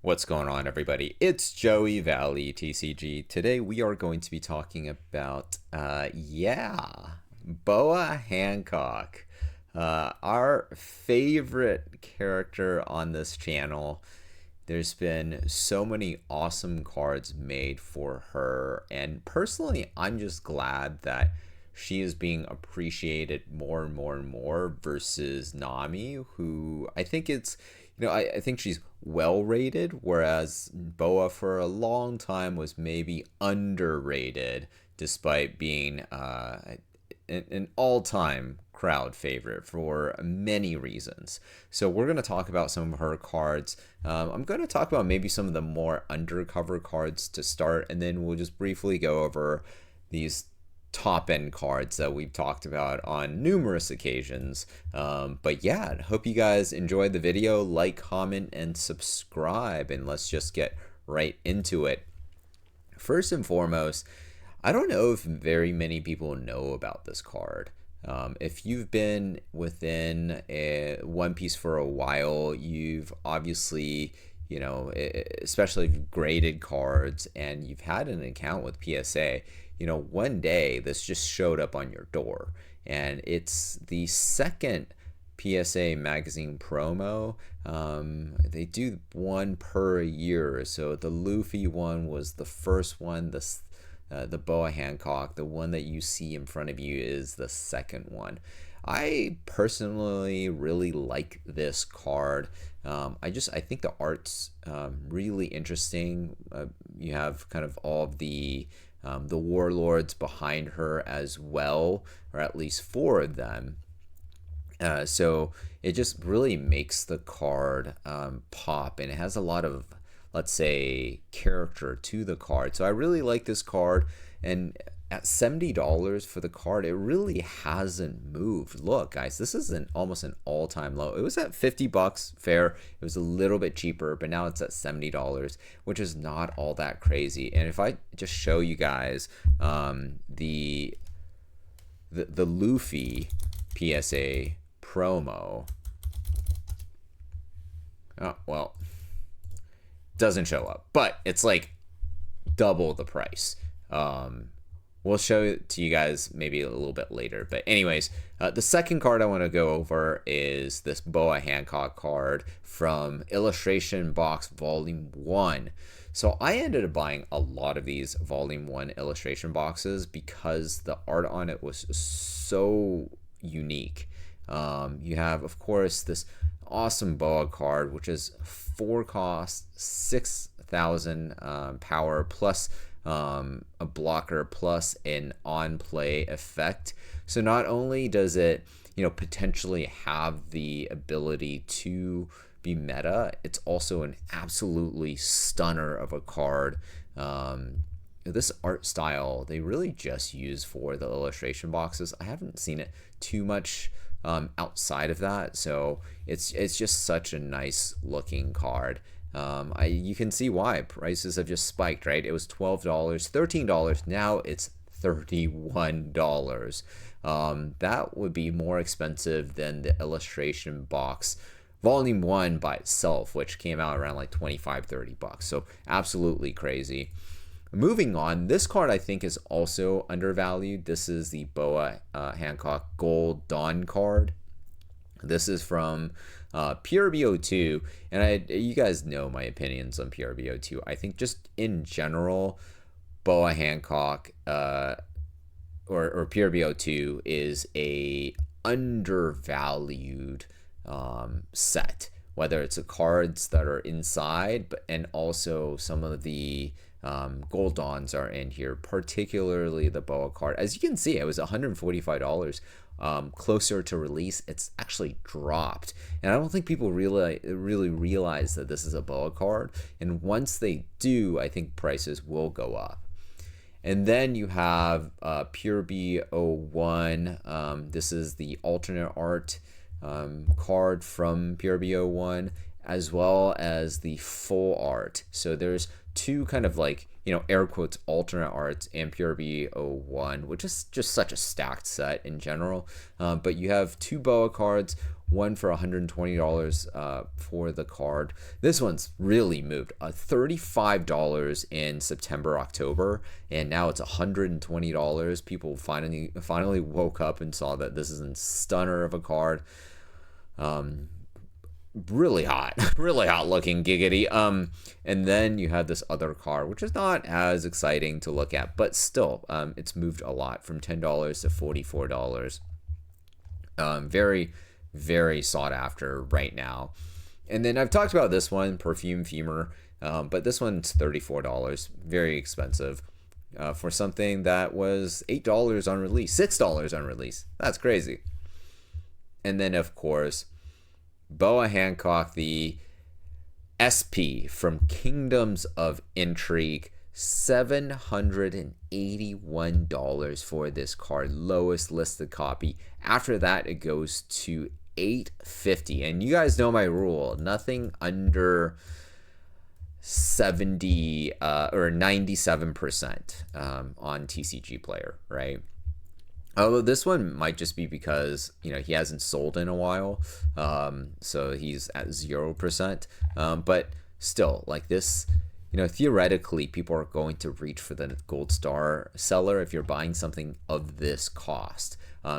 What's going on, everybody? It's Joey Valley TCG. Today we are going to be talking about, Boa Hancock, our favorite character on this channel. There's been so many awesome cards made for her, and personally, I'm just glad that she is being appreciated more and more and more versus Nami, who I think I think she's well rated, whereas Boa for a long time was maybe underrated, despite being an all-time crowd favorite for many reasons. So we're going to talk about some of her cards. I'm going to talk about maybe some of the more undercover cards to start, and then we'll just briefly go over these top end cards that we've talked about on numerous occasions. But yeah, hope you guys enjoyed the video. Like, comment, and subscribe, and let's just get right into it. First and foremost, I don't know if very many people know about this card. If you've been within One Piece for a while, you've obviously, especially if you've graded cards and you've had an account with PSA, one day this just showed up on your door. And it's the second PSA magazine promo. They do one per year. So the Luffy one was the first one. The Boa Hancock, the one that you see in front of you, is the second one. I personally really like this card. I think the art's really interesting. You have kind of all of the warlords behind her as well, or at least four of them. So it just really makes the card pop, and it has a lot of, let's say, character to the card. So I really like this card, and at $70 for the card, it really hasn't moved. Look, guys, this is almost an all-time low. It was at $50, fair. It was a little bit cheaper, but now it's at $70, which is not all that crazy. And if I just show you guys the Luffy PSA promo, oh well, doesn't show up, but it's like double the price. We'll show it to you guys maybe a little bit later, but anyways, the second card I want to go over is this Boa Hancock card from Illustration Box Volume 1. So I ended up buying a lot of these Volume 1 illustration boxes because the art on it was so unique. You have, of course, this awesome Boa card, which is 4 cost, 6,000 power, plus a blocker, plus an on-play effect. So not only does it, potentially have the ability to be meta, it's also an absolutely stunner of a card. This art style they really just use for the illustration boxes. I haven't seen it too much outside of that, so it's just such a nice looking card. You can see why prices have just spiked, right? It was $12, $13, now it's $31. That would be more expensive than the illustration box volume 1 by itself, which came out around like 25, $30. So absolutely crazy. Moving on, this card I think is also undervalued. This is the Boa Hancock Gold Dawn card. This is from PRBO2, and you guys know my opinions on PRBO2. I think just in general, Boa Hancock or PRBO2 is a undervalued set. Whether it's the cards that are inside, and also some of the Gold Dawns are in here, particularly the Boa card. As you can see, it was $145. Closer to release, it's actually dropped, and I don't think people really realize that this is a Boa card, and once they do, I think prices will go up. And then you have Pure B01. This is the alternate art card from Pure B01, as well as the full art. So there's two kind of like, air quotes, alternate arts and Pure B01, which is just such a stacked set in general. But you have two Boa cards, one for $120 for the card. This one's really moved. $35 in September, October, and now it's $120. People finally woke up and saw that this is a stunner of a card. Really hot, really hot looking, giggity. And then you have this other card, which is not as exciting to look at, but still, it's moved a lot from $10 to $44. Very, very sought after right now. And then I've talked about this one, Perfume Femur, but this one's $34, very expensive for something that was $8 on release, $6 on release. That's crazy. And then, of course, Boa Hancock, the SP from Kingdoms of Intrigue, $781 for this card, lowest listed copy. After that, it goes to $850. And you guys know my rule, nothing under 70 or 97% on TCG Player, right? Although this one might just be because, you know, he hasn't sold in a while, so he's at 0%. But still, like this, you know, theoretically, people are going to reach for the gold star seller if you're buying something of this cost.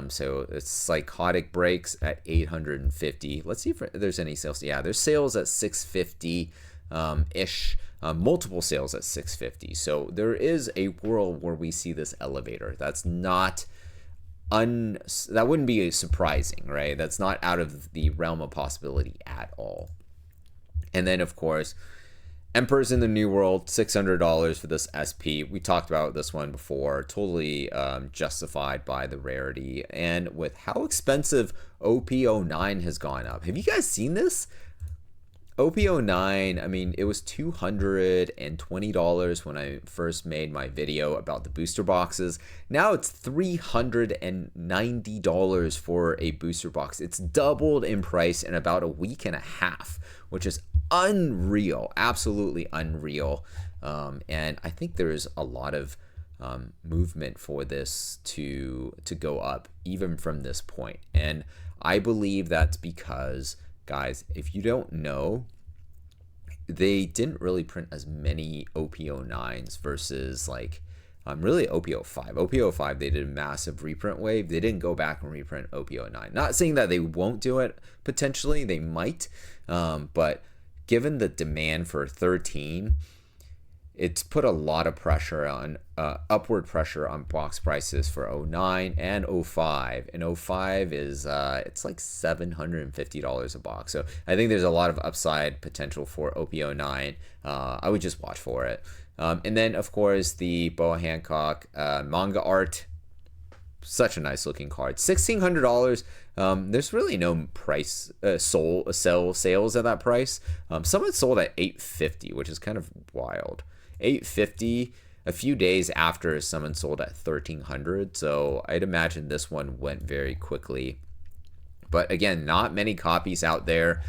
So it's Psychotic Breaks at $850. Let's see if there's any sales. Yeah, there's sales at $650 ish. Multiple sales at $650. So there is a world where we see this elevator. That's not that wouldn't be surprising, right? That's not out of the realm of possibility at all. And then, of course, Emperors in the New World, $600 for this SP. We talked about this one before. Totally justified by the rarity. And with how expensive OP09 has gone up. Have you guys seen this? OP09, I mean, it was $220 when I first made my video about the booster boxes. Now it's $390 for a booster box. It's doubled in price in about a week and a half, which is unreal, absolutely unreal. And I think there's a lot of movement for this to go up even from this point. And I believe that's because, guys, if you don't know, they didn't really print as many OP09s versus like really OP05. OP05, they did a massive reprint wave. They didn't go back and reprint OP09. Not saying that they won't do it. Potentially, they might. But given the demand for 13, it's put a lot of pressure on upward pressure on box prices for 09 and 05. And 05 is it's like $750 a box. So I think there's a lot of upside potential for OP09. I would just watch for it. And then, of course, the Boa Hancock manga art. Such a nice looking card. $1,600. There's really no price sales at that price. Some had sold at $850, which is kind of wild. $850 a few days after someone sold at $1,300. So I'd imagine this one went very quickly. But again, not many copies out there.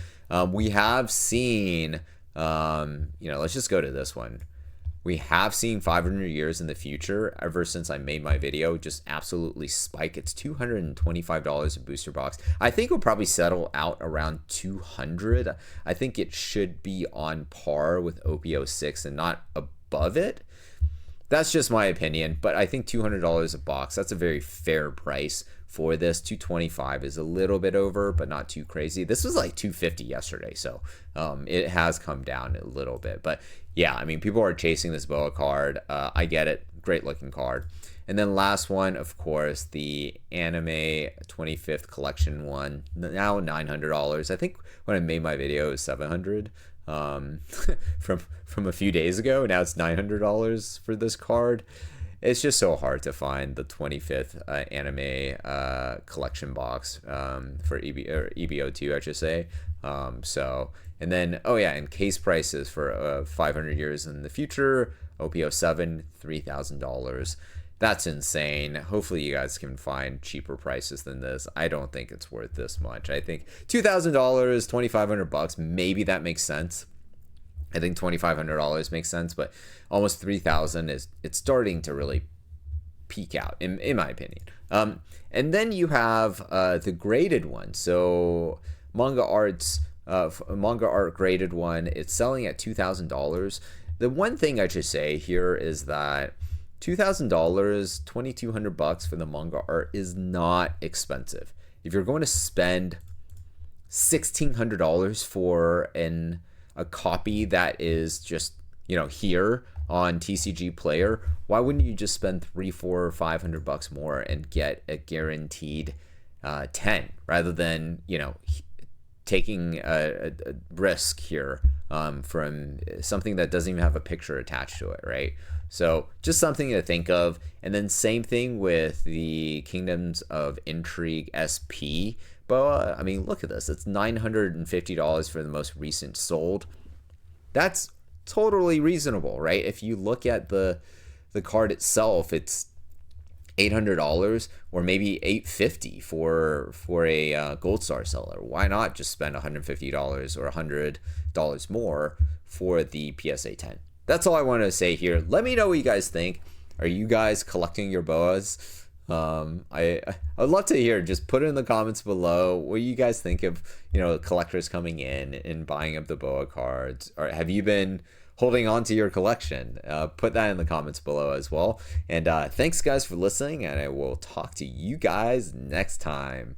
We have seen, let's just go to this one. We have seen 500 years in the future ever since I made my video just absolutely spike. It's $225 a booster box. I think it'll probably settle out around $200. I think it should be on par with OP06 and not above it. That's just my opinion, but I think $200 a box, that's a very fair price for this. $225 is a little bit over, but not too crazy. This was like $250 yesterday, so it has come down a little bit. But yeah, I mean, people are chasing this Boa card. I get it. Great looking card. And then last one, of course, the Anime 25th Collection one. Now $900. I think when I made my video, it was $700 from a few days ago. Now it's $900 for this card. It's just so hard to find the 25th anime collection box for EBO2, I should say. And then, and case prices for 500 years in the future, OP07, $3,000. That's insane. Hopefully you guys can find cheaper prices than this. I don't think it's worth this much. I think $2,000, $2,500, maybe that makes sense. I think $2,500 makes sense, but almost $3,000 it's starting to really peak out, in my opinion. And then you have the graded one. So Manga Art's Manga Art graded one, it's selling at $2,000. The one thing I should say here is that $2,000, $2,200 for the manga art is not expensive. If you're going to spend $1,600 for a copy that is just, here on TCG Player, why wouldn't you just spend $300, $400, $500 more and get a guaranteed 10 rather than taking a risk here from something that doesn't even have a picture attached to it, right? So just something to think of. And then same thing with the Kingdoms of Intrigue SP boa. I mean, look at this. It's $950 for the most recent sold. That's totally reasonable, right? If you look at the card itself, it's $800 or maybe $850 for a Gold Star seller. Why not just spend $150 or $100 more for the PSA 10? That's all I want to say here. Let me know what you guys think. Are you guys collecting your boas? I'd love to hear. Just put it in the comments below. What do you guys think of collectors coming in and buying up the boa cards? Or have you been holding on to your collection? Put that in the comments below as well. And thanks guys for listening, and I will talk to you guys next time.